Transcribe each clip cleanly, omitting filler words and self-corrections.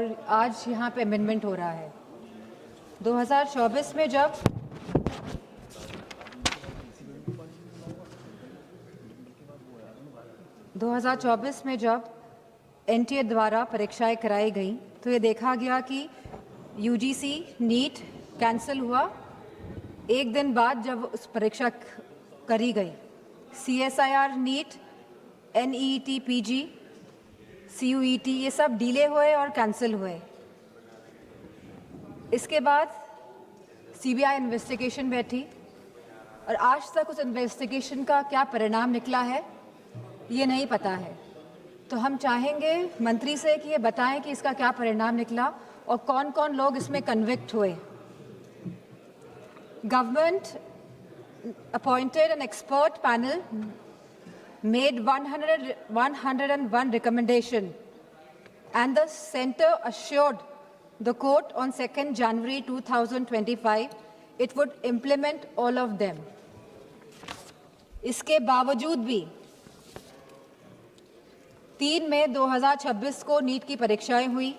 आज यहाँ पे अमेंडमेंट हो रहा है। 2024 में जब एनटीए द्वारा परीक्षाएं कराई गई तो ये देखा गया कि यूजीसी नीट कैंसिल हुआ। एक दिन बाद जब उस परीक्षा करी गई, CSIR NEET, NET PG, CUET ये सब डिले हुए और कैंसिल हुए। इसके बाद सीबीआई इन्वेस्टिगेशन बैठी और आज तक उस इन्वेस्टिगेशन का क्या परिणाम निकला है ये नहीं पता है। तो हम चाहेंगे मंत्री से कि ये बताएं कि इसका क्या परिणाम निकला और कौन कौन लोग इसमें कन्विक्ट हुए। Government appointed an expert panel, made 101 recommendation, and the center assured the court on 2nd January 2025 it would implement all of them. इसके बावजूद भी 3 मई 2026 को नीट की परीक्षाएं हुई,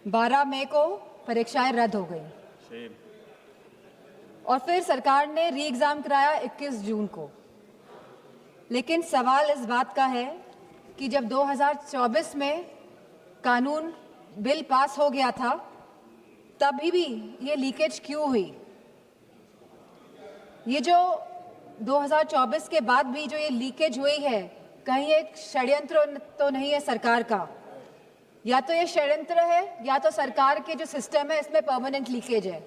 12 मई को परीक्षाएं रद्द हो गई और फिर सरकार ने री एग्जाम कराया 21 जून को। लेकिन सवाल इस बात का है कि जब 2024 में कानून बिल पास हो गया था तभी भी ये लीकेज क्यों हुई? ये जो 2024 के बाद भी जो ये लीकेज हुई है, कहीं एक षड्यंत्र तो नहीं है सरकार का? या तो ये षड्यंत्र है या तो सरकार के जो सिस्टम है इसमें परमानेंट लीकेज है।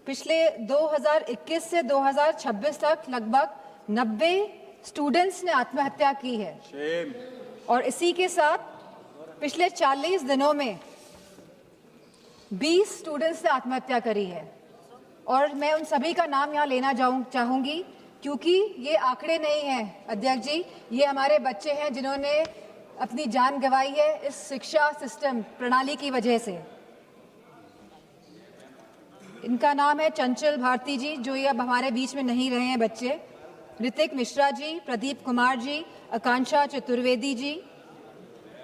पिछले 2021 से 2026 तक लगभग 90 स्टूडेंट्स ने आत्महत्या की है और इसी के साथ पिछले 40 दिनों में 20 स्टूडेंट्स ने आत्महत्या करी है। और मैं उन सभी का नाम यहाँ लेना चाहूँगी क्योंकि ये आंकड़े नहीं हैं अध्यक्ष जी, ये हमारे बच्चे हैं जिन्होंने अपनी जान गंवाई है इस शिक्षा सिस्टम प्रणाली की वजह से। इनका नाम है चंचल भारती जी, जो ये अब हमारे बीच में नहीं रहे हैं बच्चे, ऋतिक मिश्रा जी, प्रदीप कुमार जी, आकांक्षा चतुर्वेदी जी,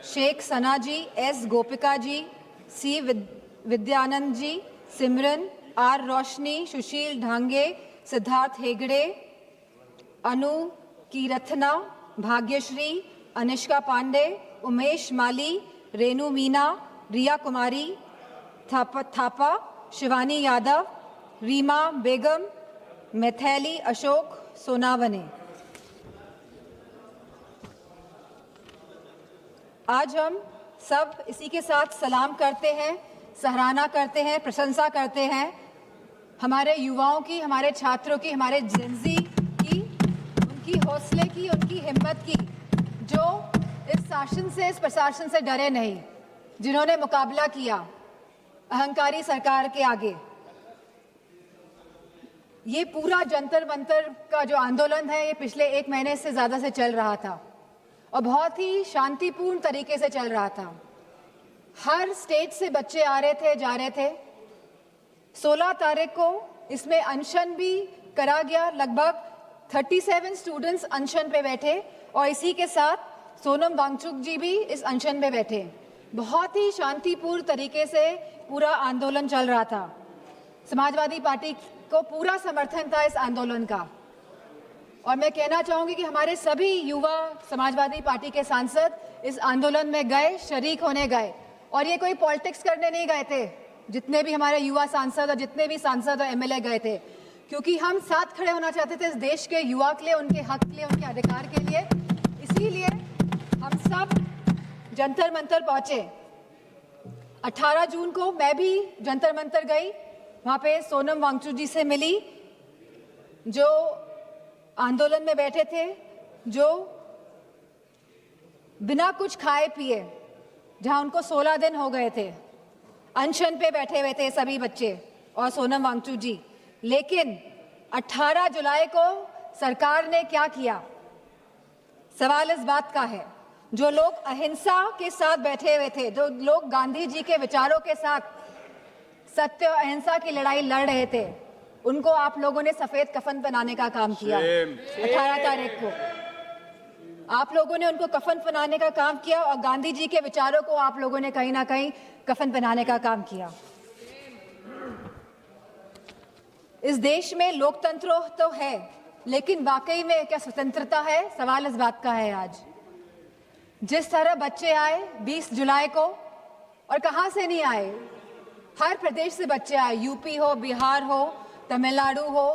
शेख सना जी, S Gopika ji, C Vidyanand ji, Simran, are रोशनी, सुशील ढांगे, सिद्धार्थ हेगड़े, अनु कीरथना, भाग्यश्री, अनिष्का पांडे, उमेश माली, रेनू मीना, रिया कुमारी थापा, शिवानी यादव, रीमा बेगम, मैथैली अशोक सोनावने। आज हम सब इसी के साथ सलाम करते हैं, सराहना करते हैं, प्रशंसा करते हैं हमारे युवाओं की, हमारे छात्रों की, हमारे जेनजी की, उनकी हौसले की, उनकी हिम्मत की, जो इस शासन से, इस प्रशासन से डरे नहीं, जिन्होंने मुकाबला किया अहंकारी सरकार के आगे। ये पूरा जंतर मंतर का जो आंदोलन है ये पिछले 1 महीने से ज़्यादा से चल रहा था और बहुत ही शांतिपूर्ण तरीके से चल रहा था। हर स्टेट से बच्चे आ रहे थे, जा रहे थे। 16 तारीख को इसमें अनशन भी करा गया, लगभग 37 स्टूडेंट्स अनशन पे बैठे और इसी के साथ सोनम वांगचुक जी भी इस अनशन पे बैठे। बहुत ही शांतिपूर्ण तरीके से पूरा आंदोलन चल रहा था। समाजवादी पार्टी को पूरा समर्थन था इस आंदोलन का और मैं कहना चाहूंगी कि हमारे सभी युवा समाजवादी पार्टी के सांसद इस आंदोलन में गए, शरीक होने गए और ये कोई पॉलिटिक्स करने नहीं गए थे। जितने भी हमारे युवा सांसद और जितने भी सांसद और एमएलए गए थे, क्योंकि हम साथ खड़े होना चाहते थे इस देश के युवा के लिए, उनके हक के लिए, उनके अधिकार के लिए। इसीलिए हम सब जंतर मंतर पहुंचे। 18 जून को मैं भी जंतर मंतर गई, वहां पे सोनम वांगचुक जी से मिली जो आंदोलन में बैठे थे, जो बिना कुछ खाए पिए, जहां उनको 16 दिन हो गए थे, अनशन पे बैठे हुए थे सभी बच्चे और सोनम वांगचुक जी। लेकिन 18 जुलाई को सरकार ने क्या किया? सवाल इस बात का है, जो लोग अहिंसा के साथ बैठे हुए थे, जो लोग गांधी जी के विचारों के साथ सत्य और अहिंसा की लड़ाई लड़ रहे थे, उनको आप लोगों ने सफेद कफन पहनाने का काम किया 18 तारीख को। आप लोगों ने उनको कफन पहनाने का काम किया और गांधी जी के विचारों को आप लोगों ने कहीं ना कहीं कफन पहनाने का काम किया। इस देश में लोकतंत्र तो है, लेकिन वाकई में क्या स्वतंत्रता है? सवाल इस बात का है आज। जिस तरह बच्चे आए 20 जुलाई को, और कहां से नहीं आए, हर प्रदेश से बच्चे आए, यूपी हो, बिहार हो, तमिलनाडु हो,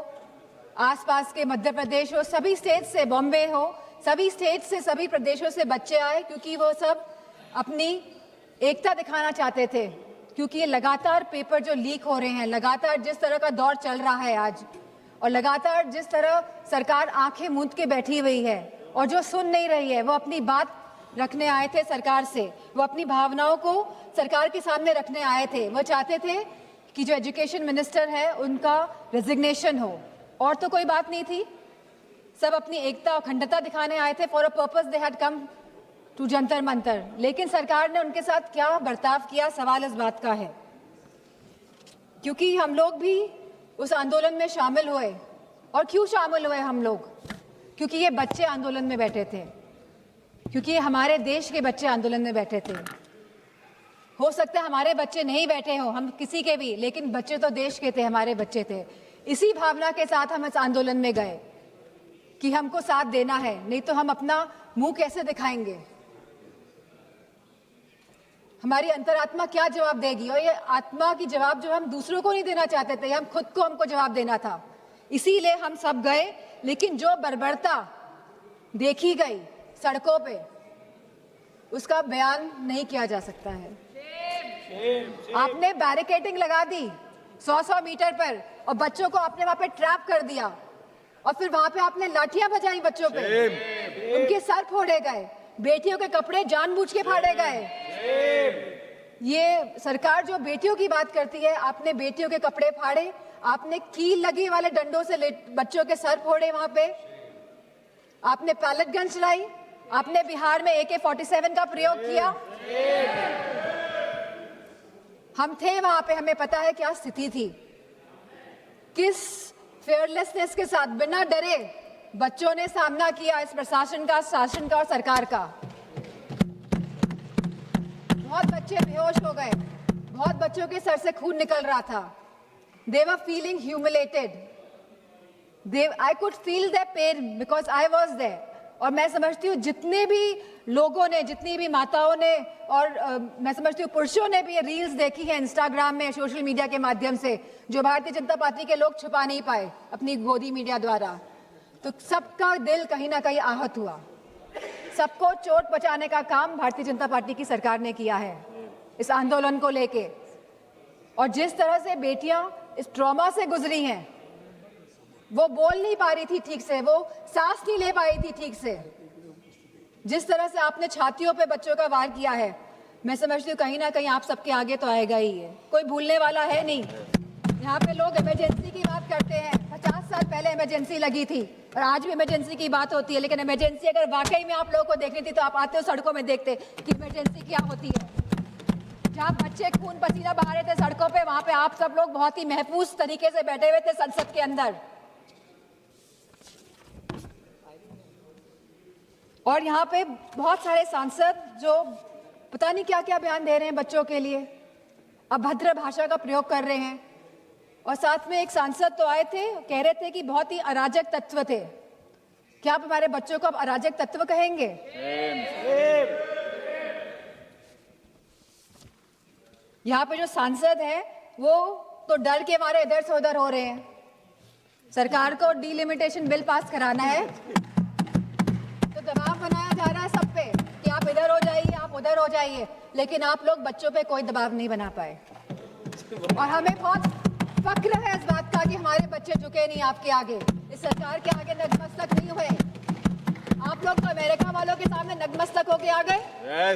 आसपास के मध्य प्रदेश हो, सभी स्टेट से, बॉम्बे हो, सभी स्टेट से, सभी प्रदेशों से बच्चे आए, क्योंकि वो सब अपनी एकता दिखाना चाहते थे। क्योंकि ये लगातार पेपर जो लीक हो रहे हैं, लगातार जिस तरह का दौर चल रहा है आज, और लगातार जिस तरह सरकार आंखें मूंद के बैठी हुई है और जो सुन नहीं रही है, वो अपनी बात रखने आए थे सरकार से, वो अपनी भावनाओं को सरकार के सामने रखने आए थे। वो चाहते थे कि जो एजुकेशन मिनिस्टर है उनका रेजिग्नेशन हो, और तो कोई बात नहीं थी। सब अपनी एकता और अखंडता दिखाने आए थे। For a purpose they had come to Jantar Mantar. लेकिन सरकार ने उनके साथ क्या बर्ताव किया, सवाल इस बात का है। क्योंकि हम लोग भी उस आंदोलन में शामिल हुए। और क्यों शामिल हुए हम लोग? क्योंकि ये बच्चे आंदोलन में बैठे थे, क्योंकि ये हमारे देश के बच्चे आंदोलन में बैठे थे। हो सकता है हमारे बच्चे नहीं बैठे हों, हम किसी के भी, लेकिन बच्चे तो देश के थे, हमारे बच्चे थे। इसी भावना के साथ हम इस आंदोलन में गए कि हमको साथ देना है, नहीं तो हम अपना मुंह कैसे दिखाएंगे? हमारी अंतरात्मा क्या जवाब देगी? और ये आत्मा की जवाब जो हम दूसरों को नहीं देना चाहते थे, हम खुद को हमको जवाब देना था। इसीलिए हम सब गए। लेकिन जो बर्बरता देखी गई सड़कों पे, उसका बयान नहीं किया जा सकता है। आपने बैरिकेडिंग लगा दी 100-100 मीटर पर, और बच्चों को आपने वहां पे ट्रैप कर दिया, और फिर वहां पे आपने लाठियां बजाई बच्चों पे, उनके सर फोड़े गए, बेटियों के कपड़े जानबूझ के फाड़े गए। ये सरकार जो बेटियों की बात करती है, आपने बेटियों के कपड़े फाड़े, आपने कील लगी वाले डंडों से बच्चों के सर फोड़े, वहां पे आपने पैलेट गन चलाई, आपने बिहार में AK-47 का प्रयोग किया। हम थे वहां पे, हमें पता है क्या स्थिति थी। किस फेयरलेसनेस के साथ, बिना डरे बच्चों ने सामना किया इस प्रशासन का, शासन का और सरकार का। बहुत बच्चे बेहोश हो गए, बहुत बच्चों के सर से खून निकल रहा था। They were feeling humiliated. I could feel their pain because I was there. और मैं समझती हूँ जितने भी लोगों ने, जितनी भी माताओं ने, और मैं समझती हूँ पुरुषों ने भी ये रील्स देखी है इंस्टाग्राम में, सोशल मीडिया के माध्यम से, जो भारतीय जनता पार्टी के लोग छुपा नहीं पाए अपनी गोदी मीडिया द्वारा। तो सबका दिल कहीं ना कहीं आहत हुआ। सबको चोट पहुंचाने का काम भारतीय जनता पार्टी की सरकार ने किया है इस आंदोलन को लेके। और जिस तरह से बेटियां इस ट्रॉमा से गुजरी हैं, वो बोल नहीं पा रही थी ठीक से, वो सांस नहीं ले पाई थी ठीक से। जिस तरह से आपने छातियों पे बच्चों का वार किया है, मैं समझती हूँ कहीं ना कहीं आप सबके आगे तो आएगा ही है, कोई भूलने वाला है नहीं। यहाँ पे लोग इमरजेंसी की बात करते हैं, 50 साल पहले इमरजेंसी लगी थी और आज भी इमरजेंसी की बात होती है। लेकिन इमरजेंसी अगर वाकई में आप लोगों को देखनी थी तो आप आते हो सड़कों में, देखते कि इमरजेंसी क्या होती है। जहाँ बच्चे खून पसीना बहा रहे थे सड़कों पे, वहां पे आप सब लोग बहुत ही महफूज तरीके से बैठे हुए थे संसद के अंदर। और यहाँ पे बहुत सारे सांसद जो पता नहीं क्या क्या बयान दे रहे हैं बच्चों के लिए, अभद्र भाषा का प्रयोग कर रहे हैं। और साथ में एक सांसद तो आए थे, कह रहे थे कि बहुत ही अराजक तत्व थे। क्या आप हमारे बच्चों को अब अराजक तत्व कहेंगे? यहाँ पे जो सांसद है वो तो डर के मारे इधर से उधर हो रहे हैं। सरकार को डिलिमिटेशन बिल पास कराना है तो दबाव बनाया जा रहा है सब पे कि आप इधर हो जाइए, आप उधर हो जाइए, लेकिन आप लोग बच्चों पे कोई दबाव नहीं बना पाए। और हमें बहुत फक्र है इस बात का कि हमारे बच्चे झुके नहीं आपके आगे, इस सरकार के आगे नतमस्तक नहीं हुए। आप लोग तो अमेरिका वालों के सामने नतमस्तक होके आ गए।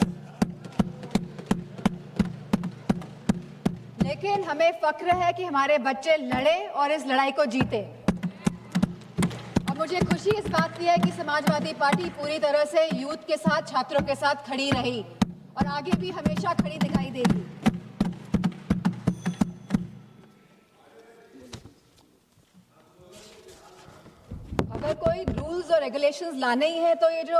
लेकिन हमें फक्र है कि हमारे बच्चे लड़े और इस लड़ाई को जीते। और मुझे खुशी इस बात की है कि समाजवादी पार्टी पूरी तरह से यूथ के साथ, छात्रों के साथ खड़ी रही और आगे भी हमेशा खड़ी दिखाई देगी। अगर कोई रूल्स और रेगुलेशंस लाने ही है तो ये जो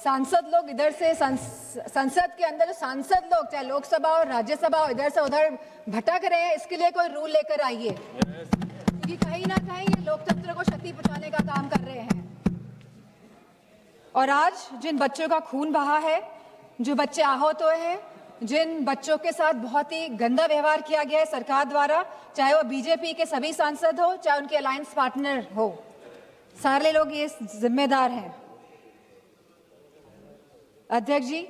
सांसद लोग इधर से संसद के अंदर जो सांसद लोग चाहे लोकसभा और राज्यसभा और इधर से उधर भटक रहे हैं, इसके लिए कोई रूल लेकर आइए, क्योंकि कहीं ना कहीं ये लोकतंत्र को क्षति पहुंचाने का काम कर रहे हैं। और आज जिन बच्चों का खून बहा है, जो बच्चे आहत हुए हैं, जिन बच्चों के साथ बहुत ही गंदा व्यवहार किया गया है सरकार द्वारा, चाहे वो बीजेपी के सभी सांसद हो चाहे उनके अलायंस पार्टनर हो, सारे लोग ये जिम्मेदार हैं। अध्यक्ष जी,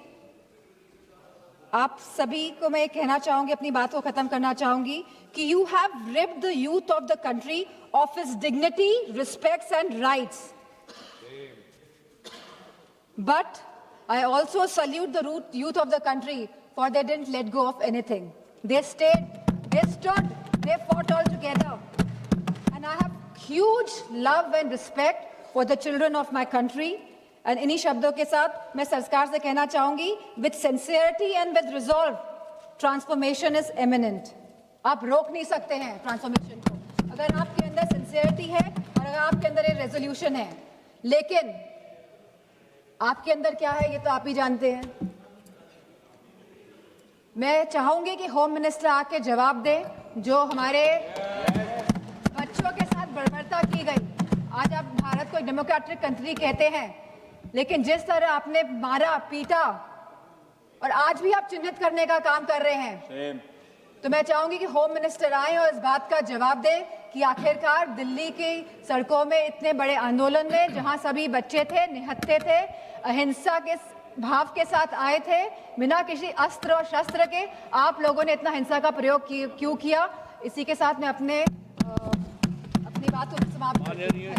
आप सभी को मैं कहना चाहूंगी, अपनी बात को खत्म करना चाहूंगी कि you have ripped the youth of the country of its dignity, respects and rights, but I also salute the youth of the country for they didn't let go of anything. They stayed, they stood, they fought all together. And I have huge love and respect for the children of my country. And इन्हीं शब्दों के साथ मैं सरकार से कहना चाहूंगी, with sincerity and with resolve, transformation is imminent. आप रोक नहीं सकते हैं ट्रांसफॉर्मेशन को, अगर आपके अंदर सिंसियरिटी है और अगर आपके अंदर ये रेजोल्यूशन है। लेकिन आपके अंदर क्या है ये तो आप ही जानते हैं। मैं चाहूंगी कि होम मिनिस्टर आके जवाब दे, जो हमारे बच्चों के साथ बर्बरता की गई। आज आप भारत को डेमोक्रेटिक कंट्री कहते हैं, लेकिन जिस तरह आपने मारा पीटा और आज भी आप चिन्हित करने का काम कर रहे हैं, तो मैं चाहूंगी कि होम मिनिस्टर आए और इस बात का जवाब दे कि आखिरकार दिल्ली की सड़कों में इतने बड़े आंदोलन में जहां सभी बच्चे थे, निहत्थे थे, अहिंसा के भाव के साथ आए थे, बिना किसी अस्त्र और शस्त्र के, आप लोगों ने इतना हिंसा का प्रयोग क्यों किया? इसी के साथ मैं अपनी बात को समाप्त करती हूं।